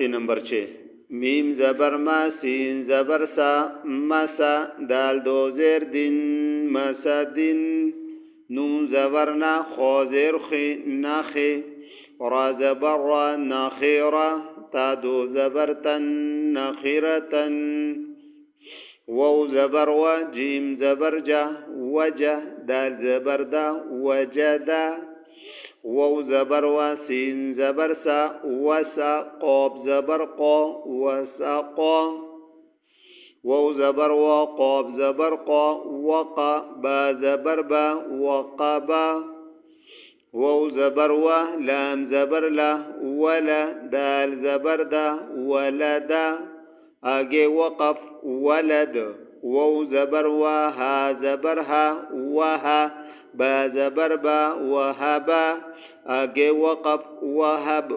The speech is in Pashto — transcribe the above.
نمبر 6 میم زبر ما سین زبر سا مسا دال دو زیر دین مسا دین نون زبر نا خو زیر خی ناخی را زبر را ناخیرا تا دو زبر تن ناخیرتن وو زبر و جیم زبر جا وجه دال زبر دا وجدا وو زبر و سین زبر سا وسا قاب زبر قا وسقا وو زبر و قاب زبر قا وقا با زبر با وقبا وو زبر و لام زبر لا ولا دال زبر دا ولدا آگے وقف ولد وو زبر و ها زبر ها وها با زبر با وهبا آگے وقف وهب